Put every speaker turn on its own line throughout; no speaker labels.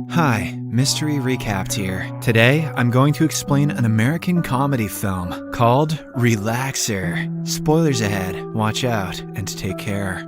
Hi, Mystery Recapped here. Today, I'm going to explain an American comedy film called Relaxer. Spoilers ahead, watch out, and take care.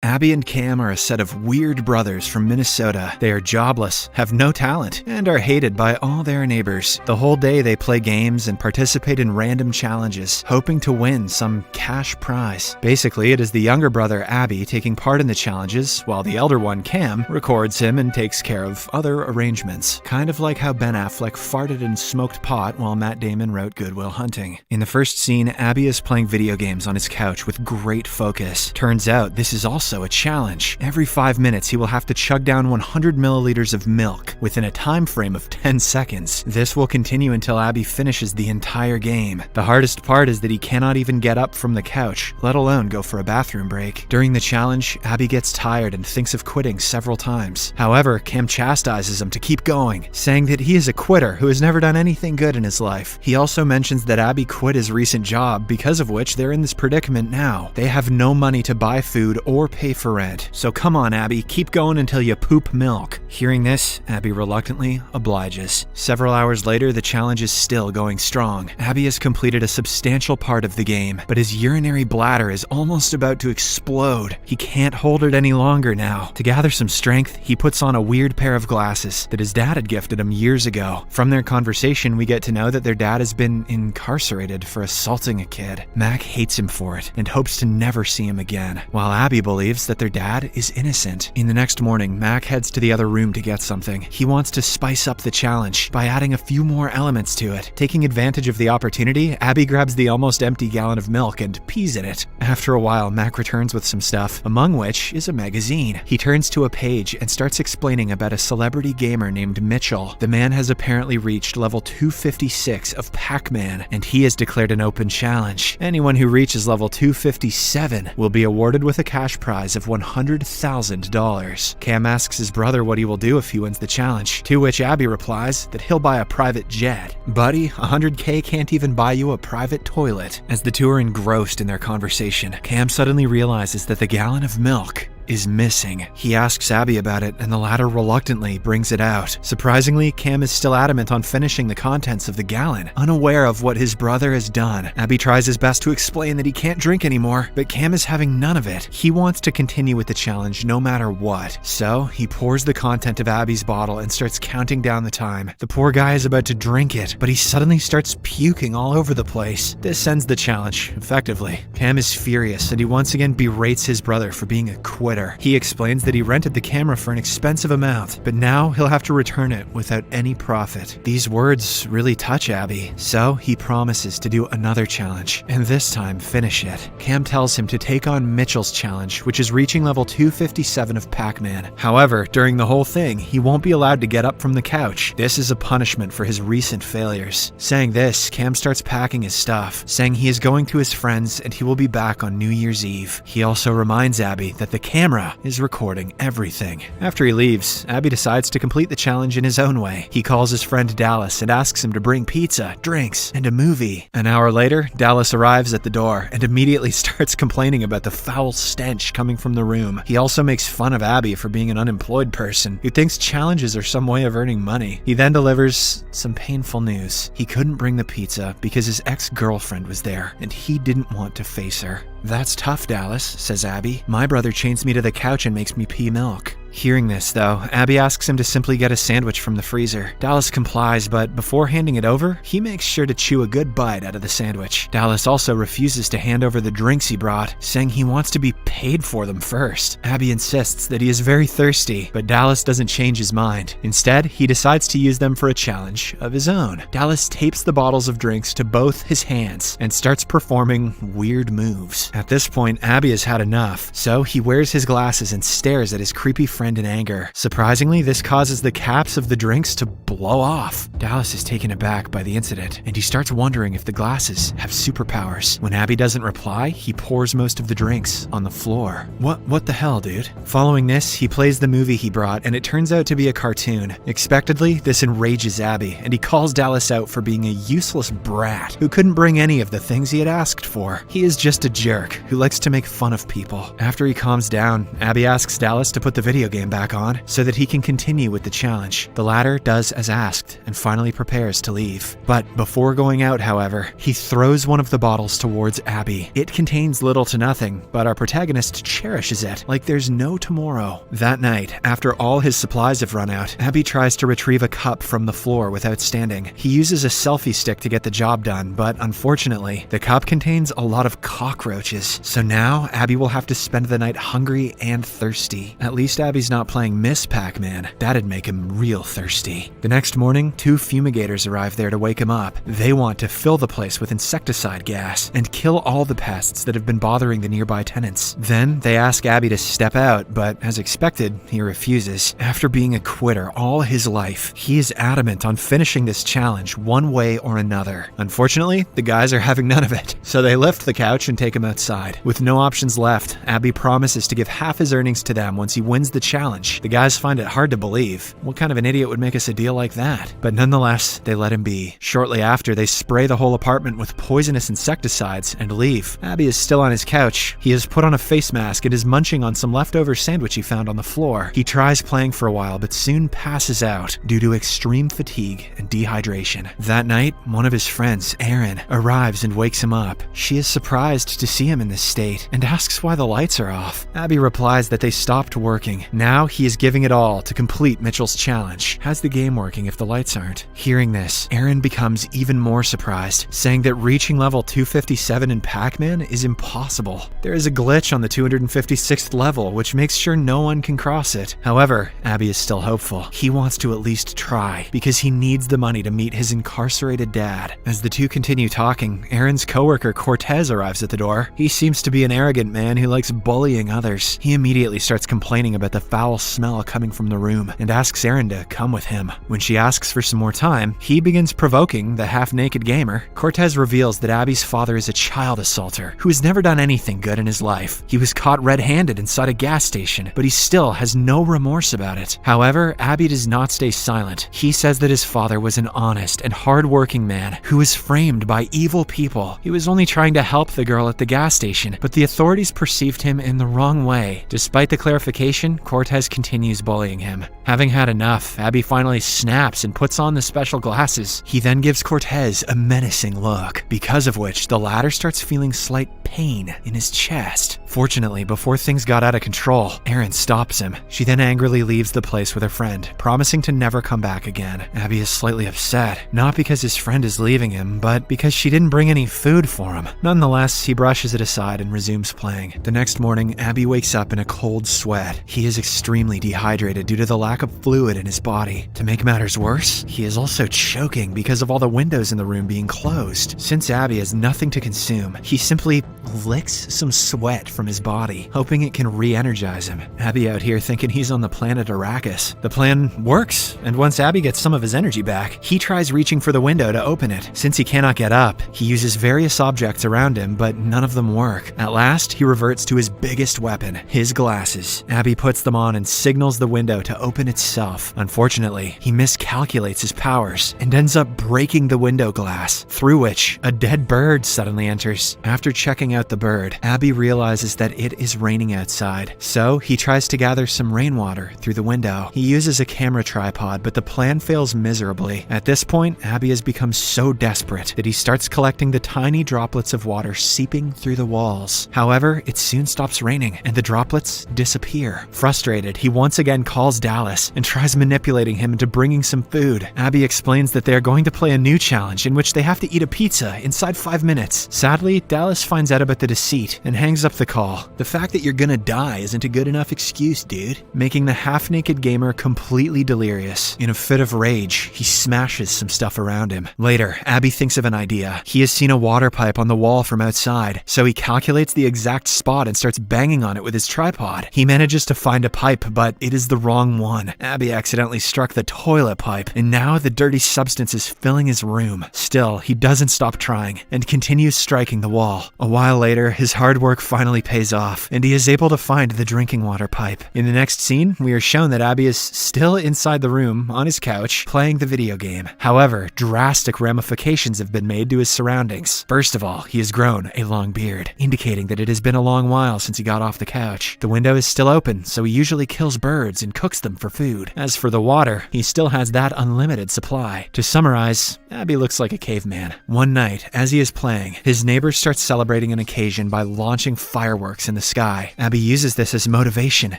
Abbie and Cam are a set of weird brothers from Minnesota. They are jobless, have no talent, and are hated by all their neighbors. The whole day they play games and participate in random challenges, hoping to win some cash prize. Basically, it is the younger brother Abbie taking part in the challenges, while the elder one, Cam, records him and takes care of other arrangements. Kind of like how Ben Affleck farted and smoked pot while Matt Damon wrote Good Will Hunting. In the first scene, Abbie is playing video games on his couch with great focus. Turns out this is also a challenge. Every 5 minutes, he will have to chug down 100 milliliters of milk within a time frame of 10 seconds. This will continue until Abbie finishes the entire game. The hardest part is that he cannot even get up from the couch, let alone go for a bathroom break. During the challenge, Abbie gets tired and thinks of quitting several times. However, Cam chastises him to keep going, saying that he is a quitter who has never done anything good in his life. He also mentions that Abbie quit his recent job, because of which they're in this predicament now. They have no money to buy food or pay for rent. So come on, Abbie, keep going until you poop milk. Hearing this, Abbie reluctantly obliges. Several hours later, the challenge is still going strong. Abbie has completed a substantial part of the game, but his urinary bladder is almost about to explode. He can't hold it any longer now. To gather some strength, he puts on a weird pair of glasses that his dad had gifted him years ago. From their conversation, we get to know that their dad has been incarcerated for assaulting a kid. Mac hates him for it and hopes to never see him again, while Abbie believes that their dad is innocent. In the next morning, Mac heads to the other room to get something. He wants to spice up the challenge by adding a few more elements to it. Taking advantage of the opportunity, Abbie grabs the almost empty gallon of milk and pees in it. After a while, Mac returns with some stuff, among which is a magazine. He turns to a page and starts explaining about a celebrity gamer named Mitchell. The man has apparently reached level 256 of Pac-Man, and he has declared an open challenge. Anyone who reaches level 257 will be awarded with a cash prize of $100,000. Cam asks his brother what he will do if he wins the challenge, to which Abbie replies that he'll buy a private jet. Buddy, $100K can't even buy you a private toilet. As the two are engrossed in their conversation, Cam suddenly realizes that the gallon of milk is missing. He asks Abbie about it, and the latter reluctantly brings it out. Surprisingly, Cam is still adamant on finishing the contents of the gallon, unaware of what his brother has done. Abbie tries his best to explain that he can't drink anymore, but Cam is having none of it. He wants to continue with the challenge no matter what. So, he pours the content of Abbie's bottle and starts counting down the time. The poor guy is about to drink it, but he suddenly starts puking all over the place. This ends the challenge, effectively. Cam is furious, and he once again berates his brother for being a quitter. He explains that he rented the camera for an expensive amount, but now he'll have to return it without any profit. These words really touch Abbie, so he promises to do another challenge, and this time finish it. Cam tells him to take on Mitchell's challenge, which is reaching level 257 of Pac-Man. However, during the whole thing, he won't be allowed to get up from the couch. This is a punishment for his recent failures. Saying this, Cam starts packing his stuff, saying he is going to his friends and he will be back on New Year's Eve. He also reminds Abbie that the camera is recording everything. After he leaves, Abbie decides to complete the challenge in his own way. He calls his friend Dallas and asks him to bring pizza, drinks, and a movie. An hour later, Dallas arrives at the door and immediately starts complaining about the foul stench coming from the room. He also makes fun of Abbie for being an unemployed person who thinks challenges are some way of earning money. He then delivers some painful news. He couldn't bring the pizza because his ex-girlfriend was there and he didn't want to face her. "That's tough, Dallas," says Abbie. "My brother chains me to the couch and makes me pee milk." Hearing this, though, Abbie asks him to simply get a sandwich from the freezer. Dallas complies, but before handing it over, he makes sure to chew a good bite out of the sandwich. Dallas also refuses to hand over the drinks he brought, saying he wants to be paid for them first. Abbie insists that he is very thirsty, but Dallas doesn't change his mind. Instead, he decides to use them for a challenge of his own. Dallas tapes the bottles of drinks to both his hands and starts performing weird moves. At this point, Abbie has had enough, so he wears his glasses and stares at his creepy friend in anger. Surprisingly, this causes the caps of the drinks to blow off. Dallas is taken aback by the incident, and he starts wondering if the glasses have superpowers. When Abbie doesn't reply, he pours most of the drinks on the floor. What the hell, dude? Following this, he plays the movie he brought, and it turns out to be a cartoon. Expectedly, this enrages Abbie, and he calls Dallas out for being a useless brat who couldn't bring any of the things he had asked for. He is just a jerk who likes to make fun of people. After he calms down, Abbie asks Dallas to put the video game back on so that he can continue with the challenge. The latter does as asked and finally prepares to leave. But before going out, however, he throws one of the bottles towards Abbie. It contains little to nothing, but our protagonist cherishes it like there's no tomorrow. That night, after all his supplies have run out, Abbie tries to retrieve a cup from the floor without standing. He uses a selfie stick to get the job done, but unfortunately, the cup contains a lot of cockroaches. So now, Abbie will have to spend the night hungry and thirsty. At least Abbie's not playing Miss Pac-Man. That'd make him real thirsty. The next morning, 2 fumigators arrive there to wake him up. They want to fill the place with insecticide gas and kill all the pests that have been bothering the nearby tenants. Then, they ask Abbie to step out, but as expected, he refuses. After being a quitter all his life, he is adamant on finishing this challenge one way or another. Unfortunately, the guys are having none of it, so they lift the couch and take him outside. With no options left, Abbie promises to give half his earnings to them once he wins the challenge. The guys find it hard to believe. What kind of an idiot would make us a deal like that? But nonetheless, they let him be. Shortly after, they spray the whole apartment with poisonous insecticides and leave. Abbie is still on his couch. He has put on a face mask and is munching on some leftover sandwich he found on the floor. He tries playing for a while, but soon passes out due to extreme fatigue and dehydration. That night, one of his friends, Erin, arrives and wakes him up. She is surprised to see him in this state and asks why the lights are off. Abbie replies that they stopped working. Now he is giving it all to complete Mitchell's challenge. How's the game working if the lights aren't? Hearing this, Erin becomes even more surprised, saying that reaching level 257 in Pac-Man is impossible. There is a glitch on the 256th level, which makes sure no one can cross it. However, Abbie is still hopeful. He wants to at least try, because he needs the money to meet his incarcerated dad. As the two continue talking, Erin's coworker Cortez arrives at the door. He seems to be an arrogant man who likes bullying others. He immediately starts complaining about the foul smell coming from the room and asks Erin to come with him. When she asks for some more time, he begins provoking the half-naked gamer. Cortez reveals that Abbie's father is a child assaulter who has never done anything good in his life. He was caught red-handed inside a gas station, but he still has no remorse about it. However, Abbie does not stay silent. He says that his father was an honest and hard-working man who was framed by evil people. He was only trying to help the girl at the gas station, but the authorities perceived him in the wrong way. Despite the clarification, Cortez continues bullying him. Having had enough, Abbie finally snaps and puts on the special glasses. He then gives Cortez a menacing look, because of which the latter starts feeling slight pain in his chest. Fortunately, before things got out of control, Erin stops him. She then angrily leaves the place with her friend, promising to never come back again. Abbie is slightly upset, not because his friend is leaving him, but because she didn't bring any food for him. Nonetheless, he brushes it aside and resumes playing. The next morning, Abbie wakes up in a cold sweat. He is extremely dehydrated due to the lack of fluid in his body. To make matters worse, he is also choking because of all the windows in the room being closed. Since Abbie has nothing to consume, he simply licks some sweat from his body, hoping it can re-energize him. Abbie out here thinking he's on the planet Arrakis. The plan works, and once Abbie gets some of his energy back, he tries reaching for the window to open it. Since he cannot get up, he uses various objects around him, but none of them work. At last, he reverts to his biggest weapon, his glasses. Abbie puts them on and signals the window to open itself. Unfortunately, he miscalculates his powers and ends up breaking the window glass, through which a dead bird suddenly enters. After checking out the bird, Abbie realizes that it is raining outside, so he tries to gather some rainwater through the window. He uses a camera tripod, but the plan fails miserably. At this point, Abbie has become so desperate that he starts collecting the tiny droplets of water seeping through the walls. However, it soon stops raining, and the droplets disappear. Frustrated, he once again calls Dallas and tries manipulating him into bringing some food. Abbie explains that they are going to play a new challenge in which they have to eat a pizza inside 5 minutes. Sadly, Dallas finds out fed up at the deceit and hangs up the call. The fact that you're gonna die isn't a good enough excuse, dude. Making the half-naked gamer completely delirious. In a fit of rage, he smashes some stuff around him. Later, Abbie thinks of an idea. He has seen a water pipe on the wall from outside, so he calculates the exact spot and starts banging on it with his tripod. He manages to find a pipe, but it is the wrong one. Abbie accidentally struck the toilet pipe, and now the dirty substance is filling his room. Still, he doesn't stop trying and continues striking the wall. A while later, his hard work finally pays off, and he is able to find the drinking water pipe. In the next scene, we are shown that Abbie is still inside the room on his couch playing the video game. However, drastic ramifications have been made to his surroundings. First of all, he has grown a long beard, indicating that it has been a long while since he got off the couch. The window is still open, so he usually kills birds and cooks them for food. As for the water, he still has that unlimited supply. To summarize, Abbie looks like a caveman. One night, as he is playing, his neighbor starts celebrating an occasion by launching fireworks in the sky. Abbie uses this as motivation,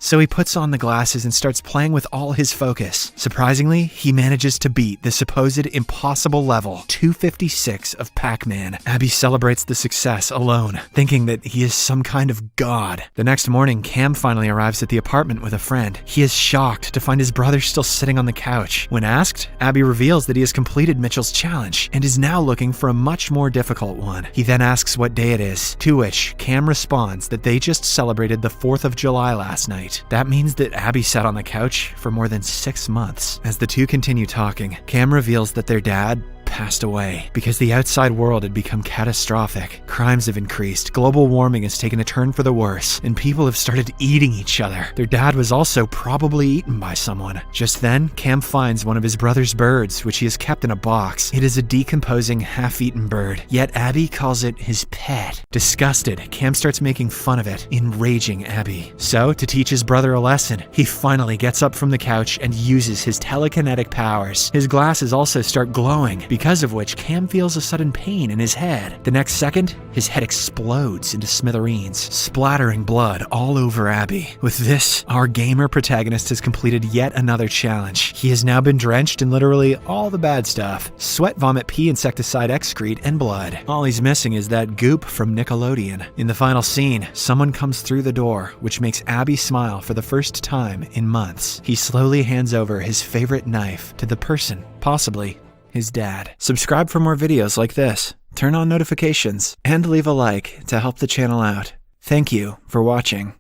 so he puts on the glasses and starts playing with all his focus. Surprisingly, he manages to beat the supposed impossible level 256 of Pac-Man. Abbie celebrates the success alone, thinking that he is some kind of god. The next morning, Cam finally arrives at the apartment with a friend. He is shocked to find his brother still sitting on the couch. When asked, Abbie reveals that he has completed Mitchell's challenge and is now looking for a much more difficult one. He then asks what day it is, to which Cam responds that they just celebrated the 4th of July last night. That means that Abbie sat on the couch for more than 6 months. As the two continue talking, Cam reveals that their dad passed away because the outside world had become catastrophic. Crimes have increased, global warming has taken a turn for the worse, and people have started eating each other. Their dad was also probably eaten by someone. Just then, Cam finds one of his brother's birds, which he has kept in a box. It is a decomposing, half-eaten bird, yet Abbie calls it his pet. Disgusted, Cam starts making fun of it, enraging Abbie. So, to teach his brother a lesson, he finally gets up from the couch and uses his telekinetic powers. His glasses also start glowing, because of which Cam feels a sudden pain in his head. The next second, his head explodes into smithereens, splattering blood all over Abbie. With this, our gamer protagonist has completed yet another challenge. He has now been drenched in literally all the bad stuff: sweat, vomit, pee, insecticide, excrete, and blood. All he's missing is that goop from Nickelodeon. In the final scene, someone comes through the door, which makes Abbie smile for the first time in months. He slowly hands over his favorite knife to the person, possibly his dad. Subscribe for more videos like this, turn on notifications, and leave a like to help the channel out. Thank you for watching.